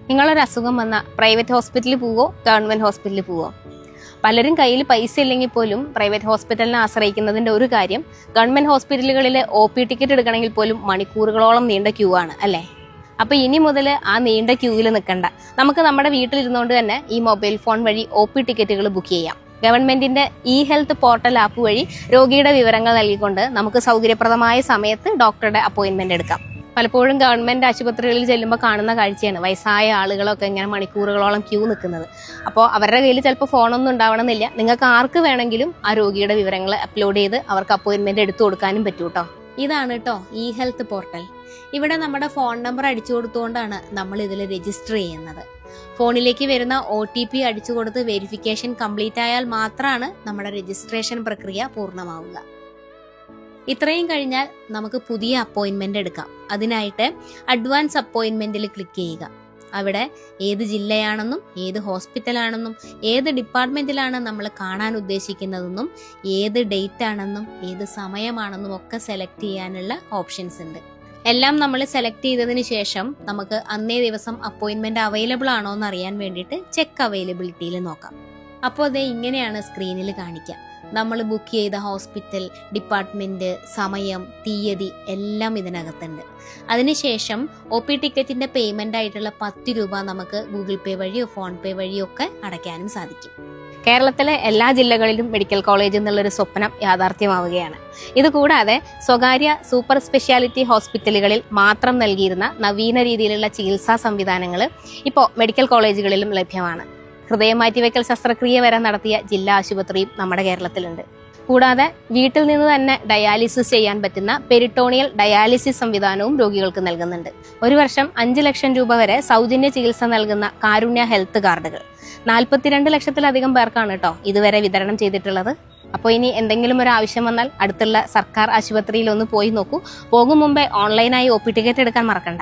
നിങ്ങളൊരു അസുഖം വന്നാൽ പ്രൈവറ്റ് ഹോസ്പിറ്റലിൽ പോവോ ഗവൺമെൻറ് ഹോസ്പിറ്റലിൽ പോവോ? പലരും കയ്യിൽ പൈസ ഇല്ലെങ്കിൽ പോലും പ്രൈവറ്റ് ഹോസ്പിറ്റലിനെ ആശ്രയിക്കുന്നതിൻ്റെ ഒരു കാര്യം ഗവൺമെൻറ് ഹോസ്പിറ്റലുകളിൽ OP ടിക്കറ്റ് എടുക്കണമെങ്കിൽ പോലും മണിക്കൂറുകളോളം നീണ്ട ക്യൂ ആണ് അല്ലേ? അപ്പോൾ ഇനി മുതൽ ആ നീണ്ട ക്യൂവിൽ നിൽക്കണ്ട. നമുക്ക് നമ്മുടെ വീട്ടിലിരുന്നുകൊണ്ട് തന്നെ ഈ മൊബൈൽ ഫോൺ വഴി OP ടിക്കറ്റുകൾ ബുക്ക് ചെയ്യാം. ഗവൺമെന്റിന്റെ ഹെൽത്ത് പോർട്ടൽ ആപ്പ് വഴി രോഗിയുടെ വിവരങ്ങൾ നൽകിക്കൊണ്ട് നമുക്ക് സൗകര്യപ്രദമായ സമയത്ത് ഡോക്ടറുടെ അപ്പോയിന്റ്മെന്റ് എടുക്കാം. പലപ്പോഴും ഗവൺമെന്റ് ആശുപത്രികളിൽ ചെല്ലുമ്പോൾ കാണുന്ന കാഴ്ചയാണ് വയസ്സായ ആളുകളൊക്കെ ഇങ്ങനെ മണിക്കൂറുകളോളം ക്യൂ നിൽക്കുന്നത്. അപ്പോൾ അവരുടെ കയ്യിൽ ചിലപ്പോൾ ഫോണൊന്നും ഉണ്ടാവണമെന്നില്ല. നിങ്ങൾക്ക് ആർക്ക് വേണമെങ്കിലും ആ രോഗിയുടെ വിവരങ്ങൾ അപ്ലോഡ് ചെയ്ത് അവർക്ക് അപ്പോയിന്റ്മെന്റ് എടുത്തു കൊടുക്കാനും പറ്റൂ കേട്ടോ. ഇതാണ് കേട്ടോ ഹെൽത്ത് പോർട്ടൽ. ഇവിടെ നമ്മുടെ ഫോൺ നമ്പർ അടിച്ചു കൊടുത്തുകൊണ്ടാണ് നമ്മൾ ഇതിൽ രജിസ്റ്റർ ചെയ്യുന്നത്. ഫോണിലേക്ക് വരുന്ന OTP അടിച്ചു കൊടുത്ത് വെരിഫിക്കേഷൻ കംപ്ലീറ്റ് ആയാൽ മാത്രമാണ് നമ്മുടെ രജിസ്ട്രേഷൻ പ്രക്രിയ പൂർണ്ണമാവുക. ഇത്രയും കഴിഞ്ഞാൽ നമുക്ക് പുതിയ അപ്പോയിന്റ്മെന്റ് എടുക്കാം. അതിനായിട്ട് അഡ്വാൻസ് അപ്പോയിന്റ്മെന്റിൽ ക്ലിക്ക് ചെയ്യുക. അവിടെ ഏത് ജില്ലയാണെന്നും ഏത് ഹോസ്പിറ്റലാണെന്നും ഏത് ഡിപ്പാർട്ട്മെന്റിലാണ് നമ്മൾ കാണാൻ ഉദ്ദേശിക്കുന്നതെന്നും ഏത് ഡേറ്റ് ആണെന്നും ഏത് സമയമാണെന്നും ഒക്കെ സെലക്ട് ചെയ്യാനുള്ള ഓപ്ഷൻസ് ഉണ്ട്. എല്ലാം നമ്മൾ സെലക്ട് ചെയ്തതിന് ശേഷം നമുക്ക് അന്നേ ദിവസം അപ്പോയിന്റ്മെന്റ് അവൈലബിൾ ആണോ എന്ന് അറിയാൻ വേണ്ടിയിട്ട് ചെക്ക് അവൈലബിലിറ്റിയിൽ നോക്കാം. അപ്പോൾ അതേ ഇങ്ങനെയാണ് സ്ക്രീനിൽ കാണിക്കുക. നമ്മൾ ബുക്ക് ചെയ്ത ഹോസ്പിറ്റൽ, ഡിപ്പാർട്ട്മെന്റ്, സമയം, തീയതി എല്ലാം ഇതിനകത്തുണ്ട്. അതിനുശേഷം OP ടിക്കറ്റിന്റെ പേയ്മെന്റ് ആയിട്ടുള്ള 10 രൂപ നമുക്ക് ഗൂഗിൾ പേ വഴിയോ ഫോൺ പേ വഴിയോ ഒക്കെ അടയ്ക്കാനും സാധിക്കും. കേരളത്തിലെ എല്ലാ ജില്ലകളിലും മെഡിക്കൽ കോളേജ് എന്നുള്ളൊരു സ്വപ്നം യാഥാർത്ഥ്യമാവുകയാണ്. ഇതുകൂടാതെ സ്വകാര്യ സൂപ്പർ സ്പെഷ്യാലിറ്റി ഹോസ്പിറ്റലുകളിൽ മാത്രം നൽകിയിരുന്ന നവീന രീതിയിലുള്ള ചികിത്സാ സംവിധാനങ്ങൾ ഇപ്പോൾ മെഡിക്കൽ കോളേജുകളിലും ലഭ്യമാണ്. ഹൃദയമാറ്റിവെക്കൽ ശസ്ത്രക്രിയ വരെ നടത്തിയ ജില്ലാ ആശുപത്രിയും നമ്മുടെ കേരളത്തിലുണ്ട്. കൂടാതെ വീട്ടിൽ നിന്ന് തന്നെ ഡയാലിസിസ് ചെയ്യാൻ പറ്റുന്ന പെരിട്ടോണിയൽ ഡയാലിസിസ് സംവിധാനവും രോഗികൾക്ക് നൽകുന്നുണ്ട്. ഒരു വർഷം 5 ലക്ഷം രൂപ വരെ സൗജന്യ ചികിത്സ നൽകുന്ന കാരുണ്യ ഹെൽത്ത് കാർഡുകൾ 42 ലക്ഷത്തിലധികം പേർക്കാണ് കേട്ടോ ഇതുവരെ വിതരണം ചെയ്തിട്ടുള്ളത്. അപ്പോൾ ഇനി എന്തെങ്കിലും ഒരു ആവശ്യം വന്നാൽ അടുത്തുള്ള സർക്കാർ ആശുപത്രിയിൽ ഒന്ന് പോയി നോക്കൂ. പോകും മുമ്പേ ഓൺലൈനായി OP ടിക്കറ്റ് എടുക്കാൻ മറക്കണ്ട.